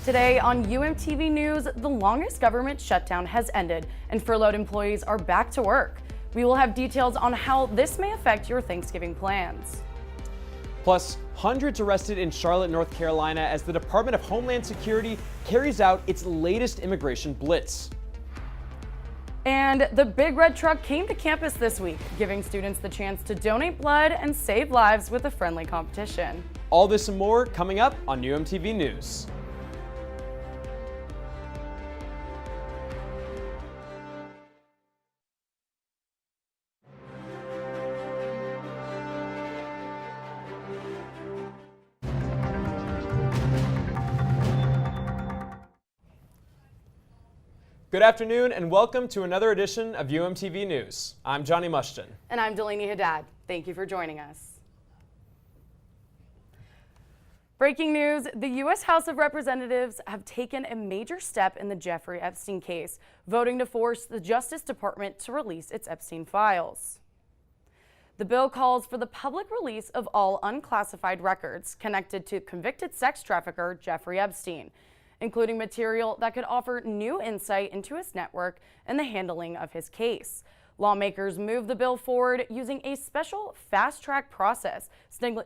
Today on UMTV News, the longest government shutdown has ended and furloughed employees are back to work. We will have details on how this may affect your Thanksgiving plans. Plus, hundreds arrested in Charlotte, North Carolina as the Department of Homeland Security carries out its latest immigration blitz. And the Big Red Truck came to campus this week, giving students the chance to donate blood and save lives with a friendly competition. All this and more coming up on UMTV News. Good afternoon and welcome to another edition of UMTV News. I'm Johnny Mushton. And I'm Delaney Haddad. Thank you for joining us. Breaking news, the U.S. House of Representatives have taken a major step in the Jeffrey Epstein case, voting to force the Justice Department to release its Epstein files. The bill calls for the public release of all unclassified records connected to convicted sex trafficker Jeffrey Epstein, including material that could offer new insight into his network and the handling of his case. Lawmakers moved the bill forward using a special fast-track process,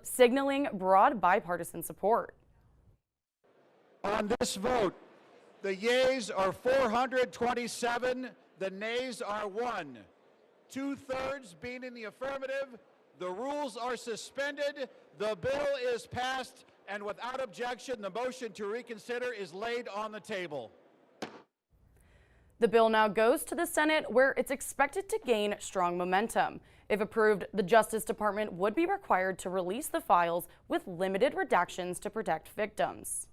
signaling broad bipartisan support. On this vote, the yeas are 427, the nays are 1. 2/3 being in the affirmative, the rules are suspended, the bill is passed, and without objection, the motion to reconsider is laid on the table. The bill now goes to the Senate, where it's expected to gain strong momentum. If approved, the Justice Department would be required to release the files with limited redactions to protect victims.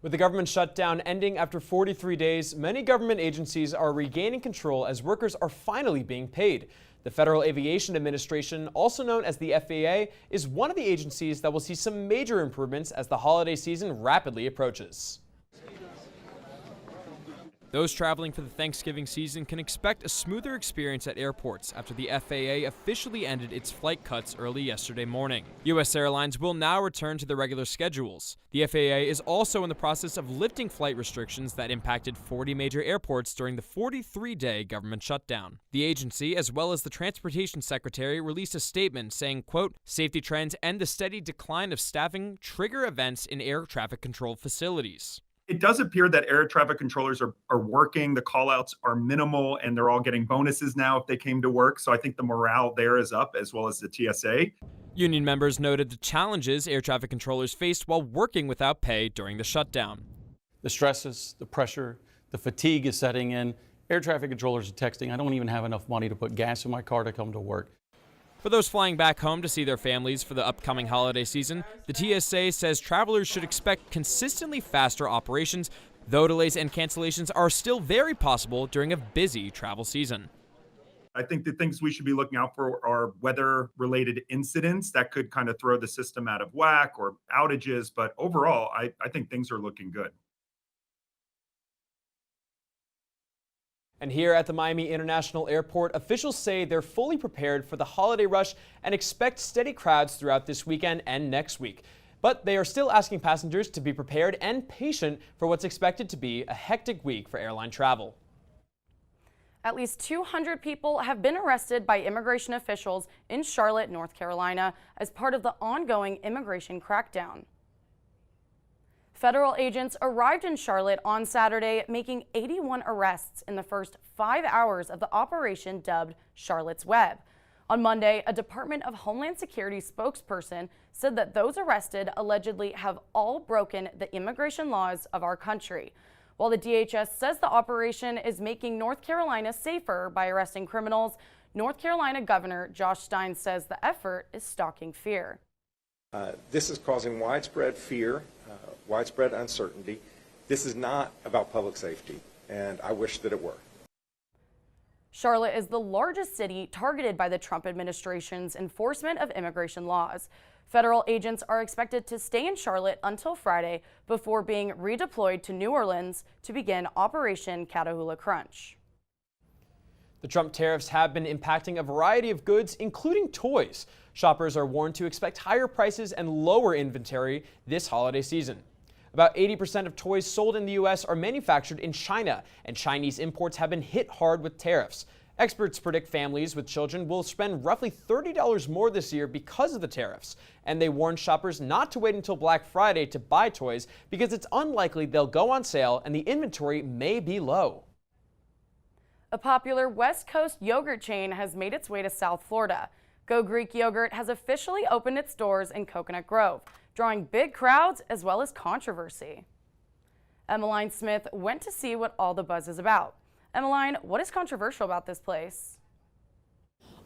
With the government shutdown ending after 43 days, many government agencies are regaining control as workers are finally being paid. The Federal Aviation Administration, also known as the FAA, is one of the agencies that will see some major improvements as the holiday season rapidly approaches. Those traveling for the Thanksgiving season can expect a smoother experience at airports after the FAA officially ended its flight cuts early yesterday morning. U.S. airlines will now return to their regular schedules. The FAA is also in the process of lifting flight restrictions that impacted 40 major airports during the 43-day government shutdown. The agency, as well as the Transportation Secretary, released a statement saying, quote, "Safety trends and the steady decline of staffing trigger events in air traffic control facilities." It does appear that air traffic controllers are working. The call-outs are minimal, and they're all getting bonuses now if they came to work. So I think the morale there is up, as well as the TSA. Union members noted the challenges air traffic controllers faced while working without pay during the shutdown. The stresses, the pressure, the fatigue is setting in. Air traffic controllers are texting, "I don't even have enough money to put gas in my car to come to work." For those flying back home to see their families for the upcoming holiday season, the TSA says travelers should expect consistently faster operations, though delays and cancellations are still very possible during a busy travel season. I think the things we should be looking out for are weather-related incidents that could kind of throw the system out of whack or outages. But overall, I think things are looking good. And here at the Miami International Airport, officials say they're fully prepared for the holiday rush and expect steady crowds throughout this weekend and next week. But they are still asking passengers to be prepared and patient for what's expected to be a hectic week for airline travel. At least 200 people have been arrested by immigration officials in Charlotte, North Carolina, as part of the ongoing immigration crackdown. Federal agents arrived in Charlotte on Saturday, making 81 arrests in the first 5 hours of the operation dubbed Charlotte's Web. On Monday, a Department of Homeland Security spokesperson said that those arrested allegedly have all broken the immigration laws of our country. While the DHS says the operation is making North Carolina safer by arresting criminals, North Carolina Governor Josh Stein says the effort is stalking fear. This is causing widespread fear, widespread uncertainty. This is not about public safety, and I wish that it were. Charlotte is the largest city targeted by the Trump administration's enforcement of immigration laws. Federal agents are expected to stay in Charlotte until Friday before being redeployed to New Orleans to begin Operation Catahoula Crunch. The Trump tariffs have been impacting a variety of goods, including toys. Shoppers are warned to expect higher prices and lower inventory this holiday season. About 80% of toys sold in the U.S. are manufactured in China, and Chinese imports have been hit hard with tariffs. Experts predict families with children will spend roughly $30 more this year because of the tariffs. And they warn shoppers not to wait until Black Friday to buy toys because it's unlikely they'll go on sale and the inventory may be low. A popular West Coast yogurt chain has made its way to South Florida. Go Greek Yogurt has officially opened its doors in Coconut Grove, drawing big crowds as well as controversy. Emmeline Smith went to see what all the buzz is about. Emmeline, what is controversial about this place?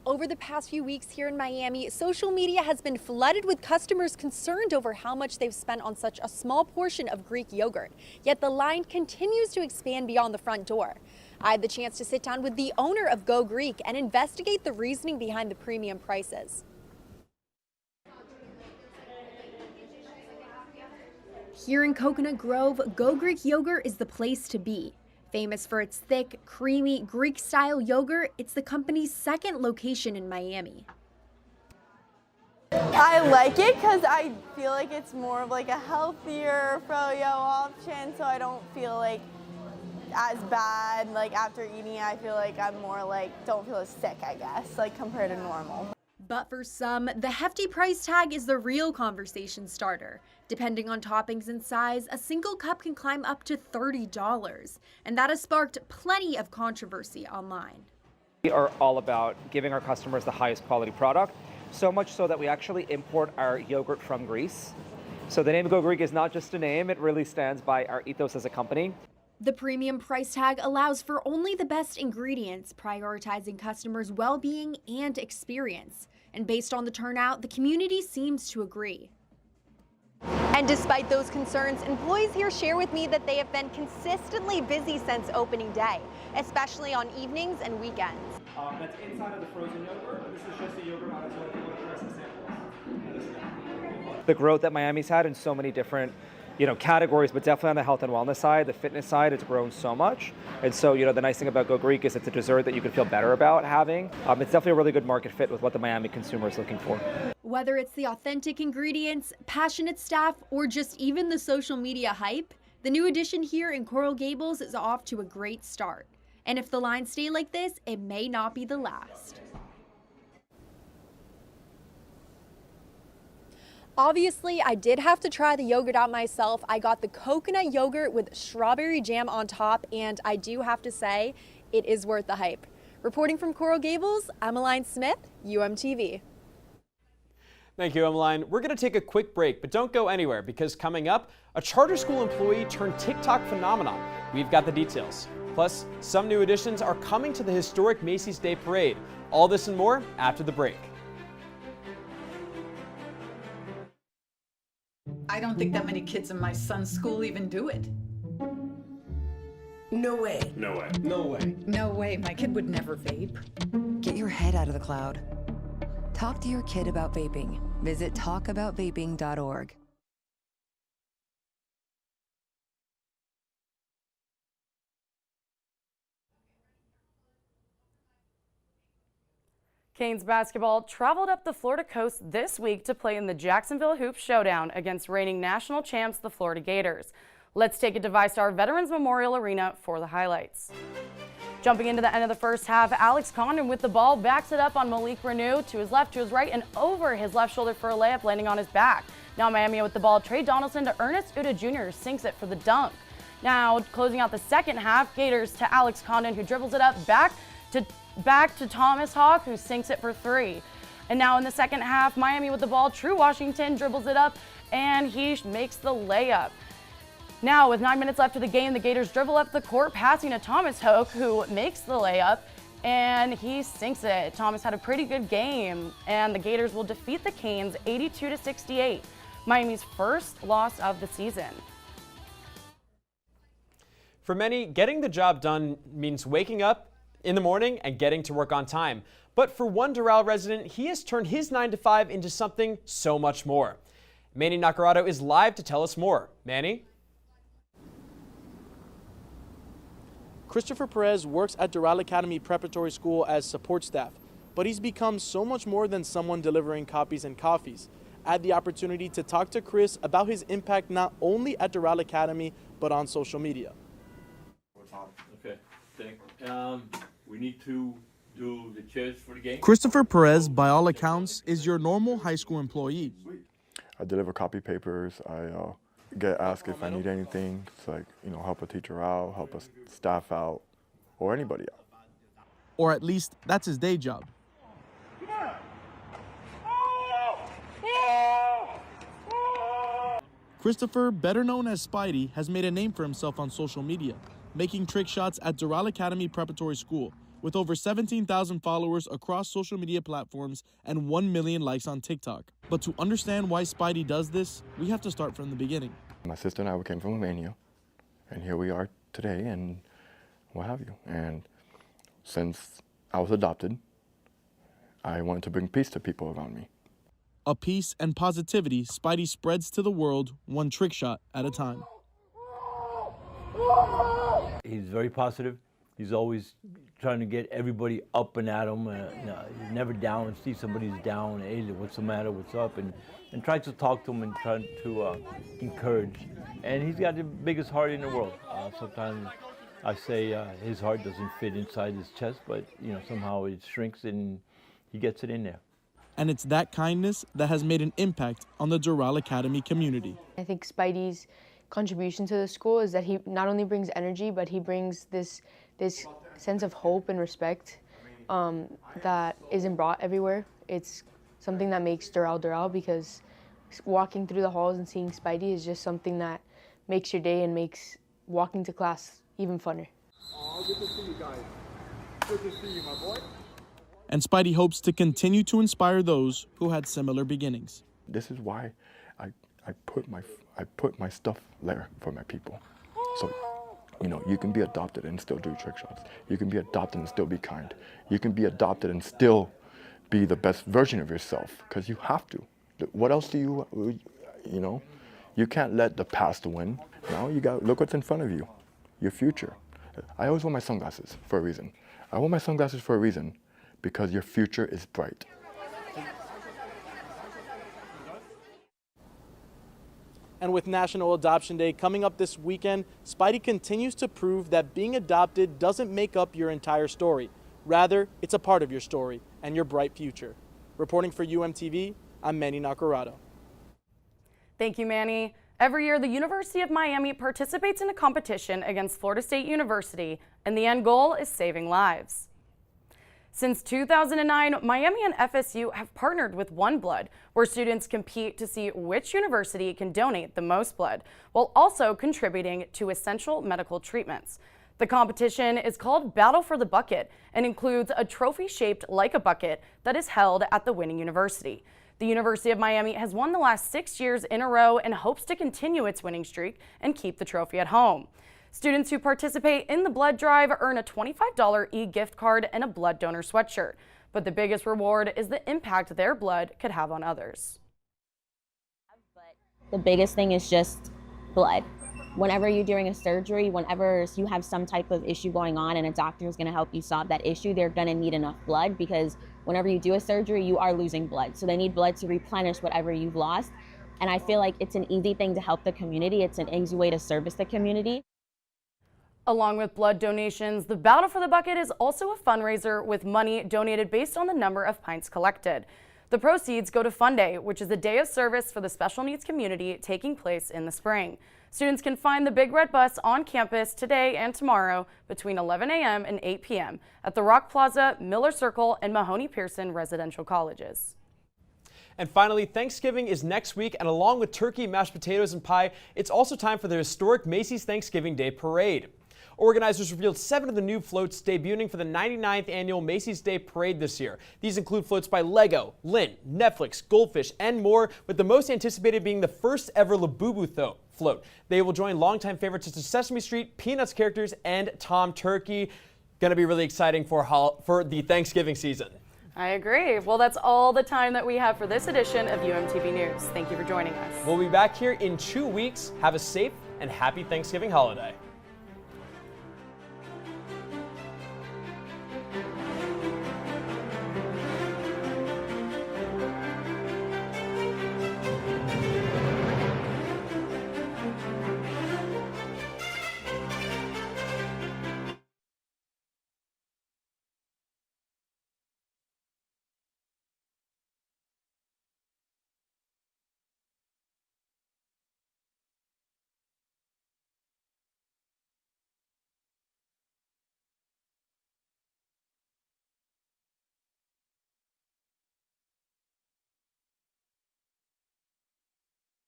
Over the past few weeks here in Miami, social media has been flooded with customers concerned over how much they've spent on such a small portion of Greek yogurt. Yet the line continues to expand beyond the front door. I had the chance to sit down with the owner of Go Greek and investigate the reasoning behind the premium prices. Here in Coconut Grove, Go Greek Yogurt is the place to be. Famous for its thick, creamy, Greek-style yogurt, it's the company's second location in Miami. I like it because I feel like it's more of like a healthier froyo option, so I don't feel like as bad. Like after eating it, I feel like I'm more like, don't feel as sick, I guess, like compared to normal. But for some, the hefty price tag is the real conversation starter. Depending on toppings and size, a single cup can climb up to $30, and that has sparked plenty of controversy online. We are all about giving our customers the highest quality product, so much so that we actually import our yogurt from Greece. So the name Go Greek is not just a name, it really stands by our ethos as a company. The premium price tag allows for only the best ingredients, prioritizing customers' well-being and experience. And based on the turnout, the community seems to agree. And despite those concerns, employees here share with me that they have been consistently busy since opening day, especially on evenings and weekends. That's inside of the frozen yogurt. This is just a yogurt on its own. If you want to try some samples. The growth that Miami's had in so many different categories, but definitely on the health and wellness side, the fitness side, it's grown so much. And so, the nice thing about Go Greek is it's a dessert that you can feel better about having. It's definitely a really good market fit with what the Miami consumer is looking for. Whether it's the authentic ingredients, passionate staff, or just even the social media hype, the new addition here in Coral Gables is off to a great start. And if the lines stay like this, it may not be the last. Obviously, I did have to try the yogurt out myself. I got the coconut yogurt with strawberry jam on top, and I do have to say, it is worth the hype. Reporting from Coral Gables, Emmeline Smith, UMTV. Thank you, Emmeline. We're going to take a quick break, but don't go anywhere because coming up, a charter school employee turned TikTok phenomenon. We've got the details. Plus, some new additions are coming to the historic Macy's Day Parade. All this and more after the break. I don't think that many kids in my son's school even do it. No way. No way. No way. No way, my kid would never vape. Get your head out of the cloud. Talk to your kid about vaping. Visit talkaboutvaping.org. Canes basketball traveled up the Florida coast this week to play in the Jacksonville Hoops Showdown against reigning national champs, the Florida Gators. Let's take it to VyStar Veterans Memorial Arena for the highlights. Jumping into the end of the first half, Alex Condon with the ball backs it up on Malik Renew to his left, to his right, and over his left shoulder for a layup, landing on his back. Now Miami with the ball, Trey Donaldson to Ernest Uda Jr. sinks it for the dunk. Now closing out the second half, Gators to Alex Condon, who dribbles it up back to Thomas Hawk, who sinks it for three. And now in the second half, Miami with the ball, True Washington dribbles it up, and he makes the layup. Now with 9 minutes left of the game, the Gators dribble up the court, passing to Thomas Hoke, who makes the layup, and he sinks it. Thomas had a pretty good game, and the Gators will defeat the Canes 82-68, Miami's first loss of the season. For many, getting the job done means waking up in the morning and getting to work on time. But for one Doral resident, he has turned his 9-to-5 into something so much more. Manny Nacarado is live to tell us more. Manny? Christopher Perez works at Doral Academy Preparatory School as support staff, but he's become so much more than someone delivering copies and coffees. I had the opportunity to talk to Chris about his impact not only at Doral Academy, but on social media. Okay, we need to do the chairs for the game. Christopher Perez, by all accounts, is your normal high school employee. I deliver copy papers. I get asked if I need anything. It's like, help a teacher out, help a staff out, or anybody out. Or at least that's his day job. Christopher, better known as Spidey, has made a name for himself on social media, making trick shots at Doral Academy Preparatory School, with over 17,000 followers across social media platforms and 1 million likes on TikTok. But to understand why Spidey does this, we have to start from the beginning. My sister and I came from Romania, and here we are today, and what have you. And since I was adopted, I wanted to bring peace to people around me. A peace and positivity Spidey spreads to the world, one trick shot at a time. He's very positive. He's always trying to get everybody up and at him. He's never down. See somebody's down, hey, what's the matter, what's up? And try to talk to him and try to encourage. And he's got the biggest heart in the world. Sometimes I say his heart doesn't fit inside his chest, but somehow it shrinks and he gets it in there. And it's that kindness that has made an impact on the Doral Academy community. I think Spidey's contribution to the school is that he not only brings energy, but he brings this sense of hope and respect that isn't brought everywhere. It's something that makes Doral, because walking through the halls and seeing Spidey is just something that makes your day and makes walking to class even funner. Oh, good to see you guys. Good to see you, my boy. And Spidey hopes to continue to inspire those who had similar beginnings. This is why I put my stuff there for my people. So, you can be adopted and still do trick shots. You can be adopted and still be kind. You can be adopted and still be the best version of yourself, because you have to. What else do you can't let the past win. Now look what's in front of you, your future. I always wear my sunglasses for a reason. I wear my sunglasses for a reason, because your future is bright. And with National Adoption Day coming up this weekend, Spidey continues to prove that being adopted doesn't make up your entire story. Rather, it's a part of your story and your bright future. Reporting for UMTV, I'm Manny Nacarado. Thank you, Manny. Every year, the University of Miami participates in a competition against Florida State University, and the end goal is saving lives. Since 2009, Miami and FSU have partnered with OneBlood, where students compete to see which university can donate the most blood, while also contributing to essential medical treatments. The competition is called Battle for the Bucket and includes a trophy shaped like a bucket that is held at the winning university. The University of Miami has won the last 6 years in a row and hopes to continue its winning streak and keep the trophy at home. Students who participate in the blood drive earn a $25 e-gift card and a blood donor sweatshirt. But the biggest reward is the impact their blood could have on others. The biggest thing is just blood. Whenever you're doing a surgery, whenever you have some type of issue going on and a doctor is going to help you solve that issue, they're going to need enough blood, because whenever you do a surgery, you are losing blood. So they need blood to replenish whatever you've lost. And I feel like it's an easy thing to help the community. It's an easy way to service the community. Along with blood donations, the Battle for the Bucket is also a fundraiser with money donated based on the number of pints collected. The proceeds go to Fun Day, which is a day of service for the special needs community taking place in the spring. Students can find the Big Red Bus on campus today and tomorrow between 11 a.m. and 8 p.m. at the Rock Plaza, Miller Circle, and Mahoney-Pearson residential colleges. And finally, Thanksgiving is next week, and along with turkey, mashed potatoes, and pie, it's also time for the historic Macy's Thanksgiving Day Parade. Organizers revealed 7 of the new floats debuting for the 99th annual Macy's Day Parade this year. These include floats by Lego, Lindt, Netflix, Goldfish, and more, with the most anticipated being the first ever Labubu float. They will join longtime favorites such as Sesame Street, Peanuts characters, and Tom Turkey. Going to be really exciting for the Thanksgiving season. I agree. Well, that's all the time that we have for this edition of UMTV News. Thank you for joining us. We'll be back here in 2 weeks. Have a safe and happy Thanksgiving holiday.